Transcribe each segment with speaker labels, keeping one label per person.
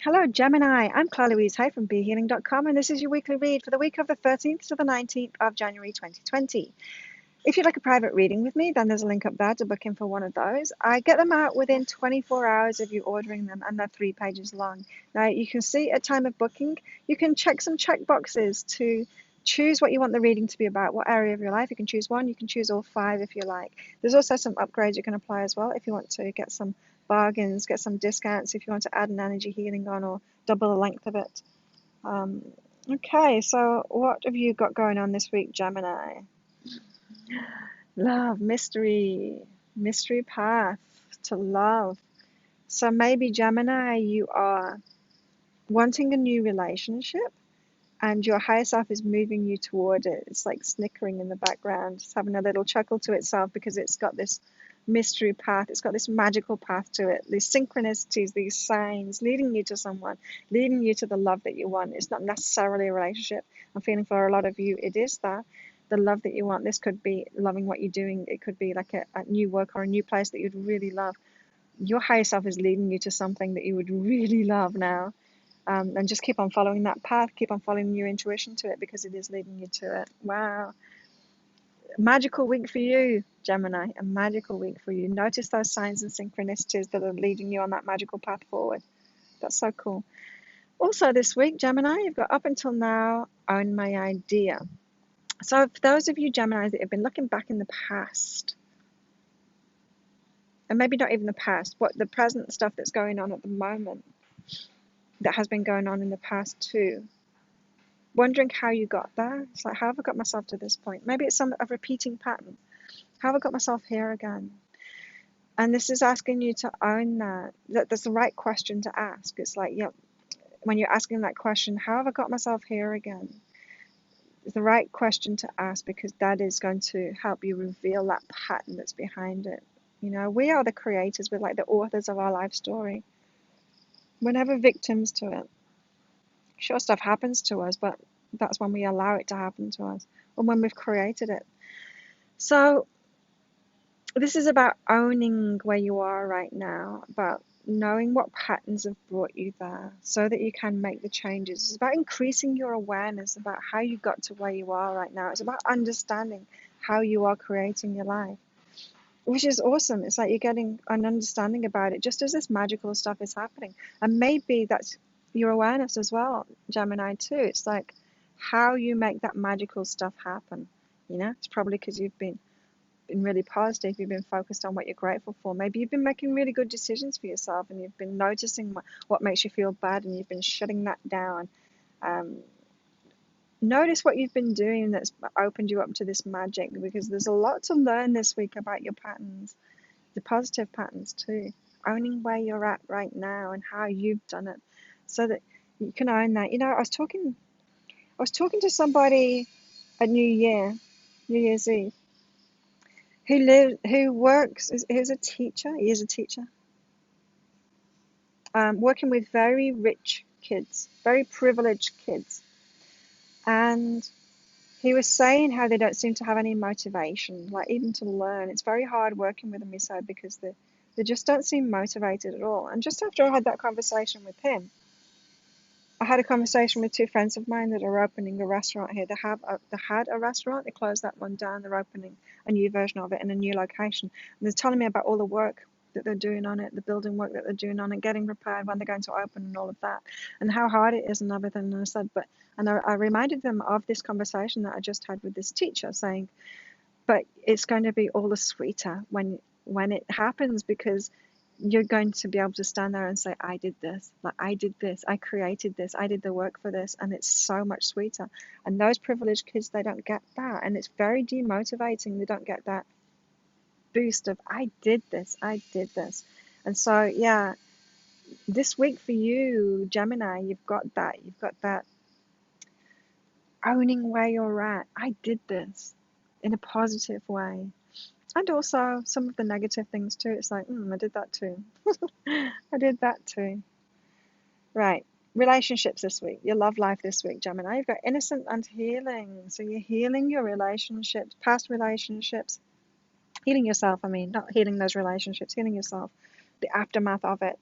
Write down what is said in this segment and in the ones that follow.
Speaker 1: Hello, Gemini. I'm Claire Louise Hay from BeHealing.com, and this is your weekly read for the week of the 13th to the 19th of January 2020. If you'd like a private reading with me, then there's a link up there to book in for one of those. I get them out within 24 hours of you ordering them, and they're 3 pages long. Now, you can see at time of booking, you can check some check boxes to choose what you want the reading to be about, what area of your life. You can choose one, you can choose all 5 if you like. There's also some upgrades you can apply as well if you want to get some bargains, get some discounts, if you want to add an energy healing on or double the length of it. Okay, so what have you got going on this week, Gemini? Love, mystery path to love. So maybe Gemini, you are wanting a new relationship and your higher self is moving you toward it. It's like snickering in the background, it's having a little chuckle to itself because it's got this mystery path, it's got this magical path to it, these synchronicities, these signs leading you to someone, leading you to the love that you want. It's not necessarily a relationship. I'm feeling for a lot of you, it is that. The love that you want. This could be loving what you're doing. It could be like a new work or a new place that you'd really love. Your higher self is leading you to something that you would really love now. And just keep on following that path. Keep on following your intuition to it because it is leading you to it. Wow. Magical week for you, Gemini. A magical week for you. Notice those signs and synchronicities that are leading you on that magical path forward. That's so cool. Also this week, Gemini, you've got up until now, own my idea. So for those of you Geminis that have been looking back in the past, and maybe not even the past, what the present stuff that's going on at the moment, that has been going on in the past too, wondering how you got there. It's like, how have I got myself to this point? Maybe it's a repeating pattern. How have I got myself here again? And this is asking you to own that. That's the right question to ask. It's like, yeah, when you're asking that question, how have I got myself here again? It's the right question to ask because that is going to help you reveal that pattern that's behind it. You know, we are the creators, we're like the authors of our life story. We're never victims to it. Sure, stuff happens to us, but that's when we allow it to happen to us or when we've created it. So this is about owning where you are right now, about knowing what patterns have brought you there so that you can make the changes. It's about increasing your awareness about how you got to where you are right now. It's about understanding how you are creating your life, which is awesome. It's like you're getting an understanding about it just as this magical stuff is happening. And maybe that's your awareness as well, Gemini too. It's like how you make that magical stuff happen. You know, it's probably because you've been really positive, you've been focused on what you're grateful for. Maybe you've been making really good decisions for yourself and you've been noticing what makes you feel bad and you've been shutting that down. Notice what you've been doing that's opened you up to this magic, because there's a lot to learn this week about your patterns, the positive patterns too, owning where you're at right now and how you've done it so that you can own that. You know, I was talking to somebody at New Year's Eve, who works, he's a teacher, working with very rich kids, very privileged kids. And he was saying how they don't seem to have any motivation, like even to learn. It's very hard working with them, he said, because they just don't seem motivated at all. And just after I had that conversation with him, I had a conversation with 2 friends of mine that are opening a restaurant here. They had a restaurant, they closed that one down, they're opening a new version of it in a new location. And they're telling me about all the work that they're doing on it, the building work that they're doing on it, getting prepared when they're going to open and all of that, and how hard it is and everything. And I said, I reminded them of this conversation that I just had with this teacher, saying, but it's going to be all the sweeter when it happens, because you're going to be able to stand there and say, I did this, I created this, I did the work for this, and it's so much sweeter. And those privileged kids, they don't get that, and it's very demotivating. They don't get that boost of, I did this. And so, yeah, this week for you, Gemini, you've got that owning where you're at. I did this in a positive way. And also some of the negative things too. It's like, I did that too. I did that too. Right. Relationships this week. Your love life this week, Gemini. You've got innocent and healing. So you're healing your relationships, past relationships. Healing yourself, not healing those relationships, healing yourself. The aftermath of it.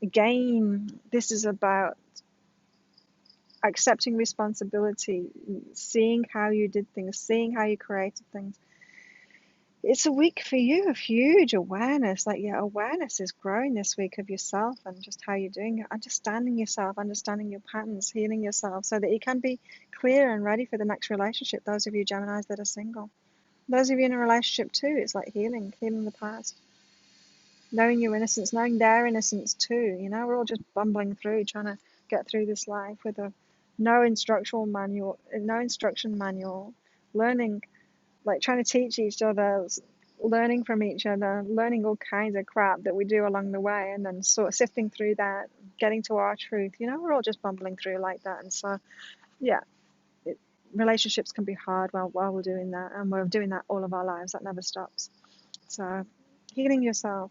Speaker 1: Again, this is about accepting responsibility, seeing how you did things, seeing how you created things. It's a week for you of huge awareness. Like, yeah, awareness is growing this week of yourself and just how you're doing it, understanding yourself, understanding your patterns, healing yourself so that you can be clear and ready for the next relationship. Those of you Geminis that are single, those of you in a relationship too, it's like healing the past, knowing your innocence, knowing their innocence too. You know, we're all just bumbling through, trying to get through this life with a no instruction manual, learning, like trying to teach each other, learning from each other, learning all kinds of crap that we do along the way, and then sort of sifting through that, getting to our truth. You know, we're all just bumbling through like that. And so, yeah, relationships can be hard while we're doing that, and we're doing that all of our lives. That never stops. So, healing yourself.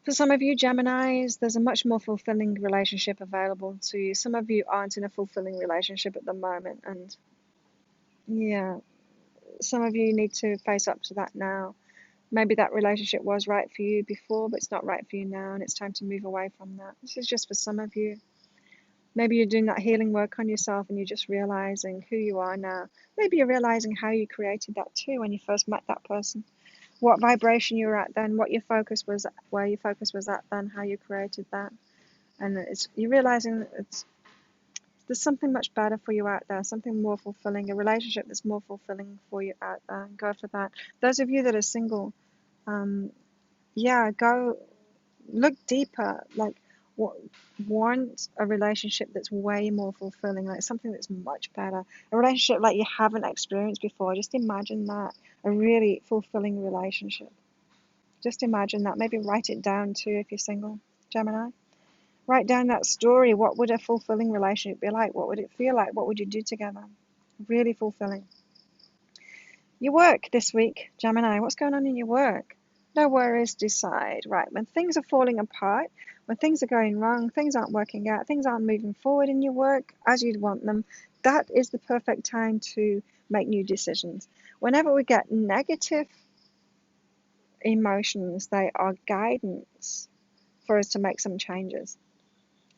Speaker 1: For some of you Geminis, there's a much more fulfilling relationship available to you. Some of you aren't in a fulfilling relationship at the moment, and yeah, some of you need to face up to that now. Maybe that relationship was right for you before, but it's not right for you now, and it's time to move away from that. This is just for some of you. Maybe you're doing that healing work on yourself and you're just realizing who you are now. Maybe you're realizing how you created that too when you first met that person. What vibration you were at then, what your focus was, where your focus was at then, how you created that. And you're realizing there's something much better for you out there, something more fulfilling, a relationship that's more fulfilling for you out there. Go for that. Those of you that are single, go look deeper. Like, want a relationship that's way more fulfilling, like something that's much better. A relationship like you haven't experienced before. Just imagine that. A really fulfilling relationship. Just imagine that. Maybe write it down too if you're single, Gemini. Write down that story. What would a fulfilling relationship be like? What would it feel like? What would you do together? Really fulfilling. Your work this week, Gemini. What's going on in your work? No worries, decide. Right, when things are falling apart, when things are going wrong, things aren't working out, things aren't moving forward in your work as you'd want them, that is the perfect time to make new decisions. Whenever we get negative emotions, they are guidance for us to make some changes.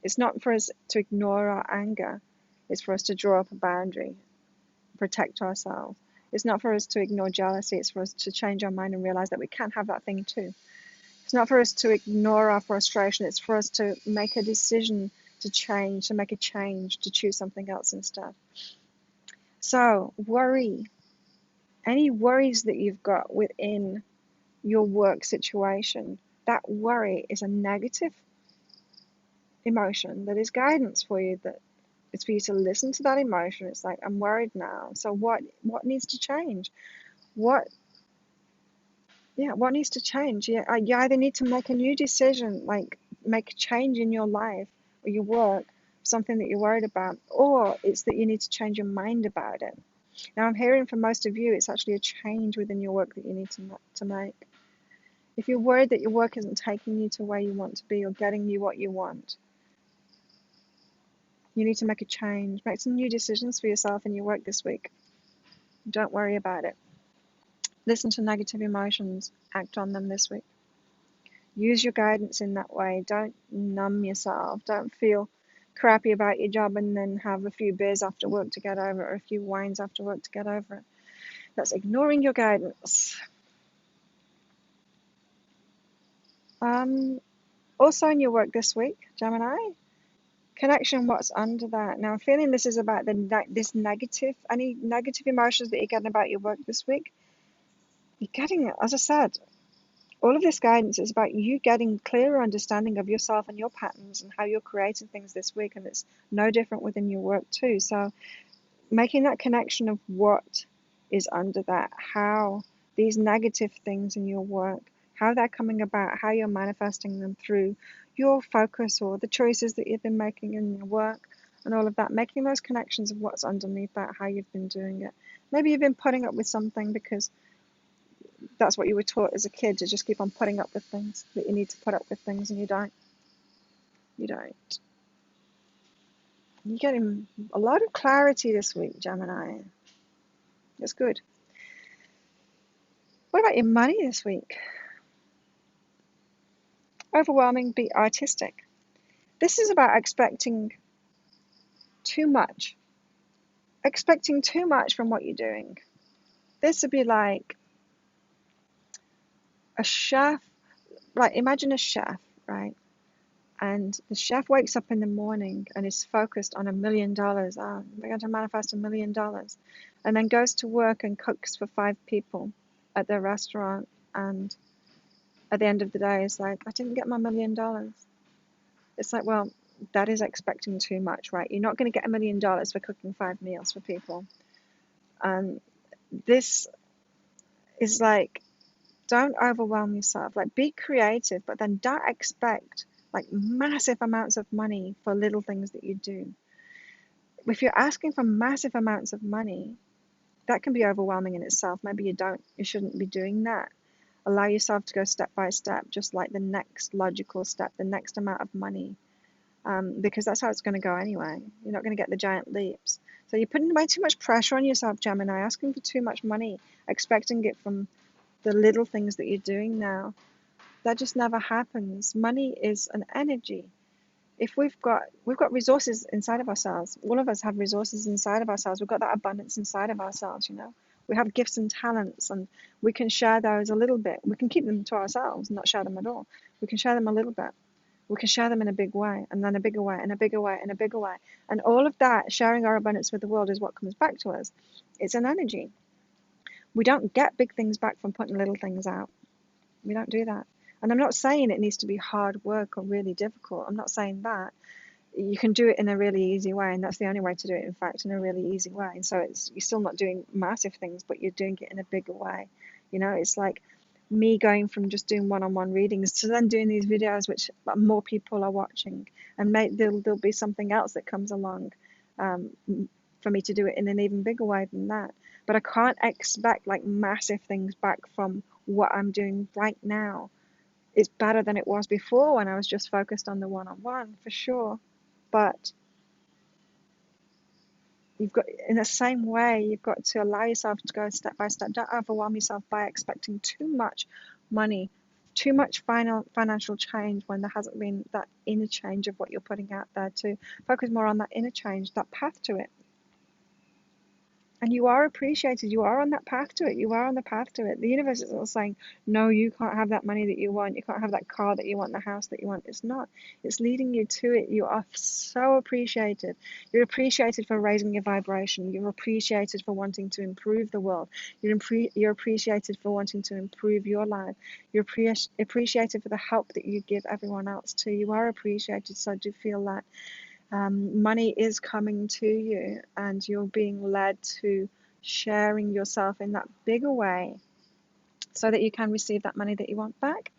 Speaker 1: It's not for us to ignore our anger. It's for us to draw up a boundary, protect ourselves. It's not for us to ignore jealousy. It's for us to change our mind and realize that we can have that thing too. It's not for us to ignore our frustration. It's for us to make a decision to change, to make a change, to choose something else instead. So, worry. Any worries that you've got within your work situation, that worry is a negative emotion that is guidance for you, that it's for you to listen to that emotion. It's like, I'm worried now. So what needs to change? What needs to change? You either need to make a new decision, like make a change in your life or your work, something that you're worried about, or it's that you need to change your mind about it. Now, I'm hearing from most of you, it's actually a change within your work that you need to make. If you're worried that your work isn't taking you to where you want to be or getting you what you want, you need to make a change. Make some new decisions for yourself in your work this week. Don't worry about it. Listen to negative emotions. Act on them this week. Use your guidance in that way. Don't numb yourself. Don't feel crappy about your job and then have a few beers after work to get over it, or a few wines after work to get over it. That's ignoring your guidance. Also in your work this week, Gemini, connection, what's under that? Now, I'm feeling this is about this negative, any negative emotions that you're getting about your work this week. You're getting, as I said, all of this guidance is about you getting clearer understanding of yourself and your patterns and how you're creating things this week, and it's no different within your work too. So making that connection of what is under that, how these negative things in your work, how they're coming about, how you're manifesting them through your focus or the choices that you've been making in your work and all of that, making those connections of what's underneath that, how you've been doing it. Maybe you've been putting up with something because that's what you were taught as a kid, to just keep on putting up with things, that you need to put up with things, and you don't. You're getting a lot of clarity this week, Gemini. It's good. What about your money this week? overwhelming, be artistic. This is about expecting too much. Expecting too much from what you're doing. This would be like a chef, like imagine a chef, right? And the chef wakes up in the morning and is focused on $1 million. Oh, we're going to manifest $1 million. And then goes to work and cooks for 5 people at their restaurant. And at the end of the day, it's like, I didn't get my $1 million. It's like, well, that is expecting too much, right? You're not going to get $1 million for cooking 5 meals for people. And this is like, don't overwhelm yourself. Like, be creative, but then don't expect like massive amounts of money for little things that you do. If you're asking for massive amounts of money, that can be overwhelming in itself. Maybe you shouldn't be doing that. Allow yourself to go step by step, just like the next logical step, the next amount of money, because that's how it's going to go anyway. You're not going to get the giant leaps. So you're putting way too much pressure on yourself, Gemini, asking for too much money, expecting it from the little things that you're doing now. That just never happens. Money is an energy. If we've got resources inside of ourselves. All of us have resources inside of ourselves. We've got that abundance inside of ourselves, you know. We have gifts and talents, and we can share those a little bit. We can keep them to ourselves and not share them at all. We can share them a little bit. We can share them in a big way, and then a bigger way, and a bigger way, and a bigger way. And all of that, sharing our abundance with the world, is what comes back to us. It's an energy. We don't get big things back from putting little things out. We don't do that. And I'm not saying it needs to be hard work or really difficult. I'm not saying that. You can do it in a really easy way, and that's the only way to do it, in fact, in a really easy way. And so you're still not doing massive things, but you're doing it in a bigger way. You know, it's like me going from just doing one-on-one readings to then doing these videos which more people are watching, and there'll be something else that comes along for me to do it in an even bigger way than that. But I can't expect like massive things back from what I'm doing right now. It's better than it was before when I was just focused on the one-on-one, for sure. But you've got, in the same way, you've got to allow yourself to go step by step. Don't overwhelm yourself by expecting too much money, too much financial change when there hasn't been that inner change of what you're putting out there. To focus more on that inner change, that path to it. And you are appreciated. You are on that path to it. You are on the path to it. The universe is not saying, no, you can't have that money that you want. You can't have that car that you want, the house that you want. It's not. It's leading you to it. You are so appreciated. You're appreciated for raising your vibration. You're appreciated for wanting to improve the world. You're appreciated for wanting to improve your life. You're appreciated for the help that you give everyone else too. You are appreciated. So do feel that. Money is coming to you, and you're being led to sharing yourself in that bigger way so that you can receive that money that you want back.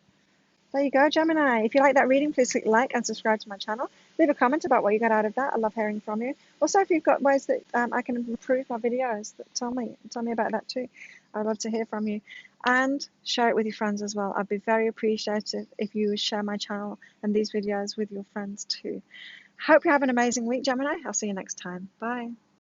Speaker 1: There you go, Gemini. If you like that reading, please click like and subscribe to my channel. Leave a comment about what you got out of that. I love hearing from you. Also, if you've got ways that I can improve my videos, tell me about that too. I'd love to hear from you. And share it with your friends as well. I'd be very appreciative if you share my channel and these videos with your friends too. Hope you have an amazing week, Gemini. I'll see you next time. Bye.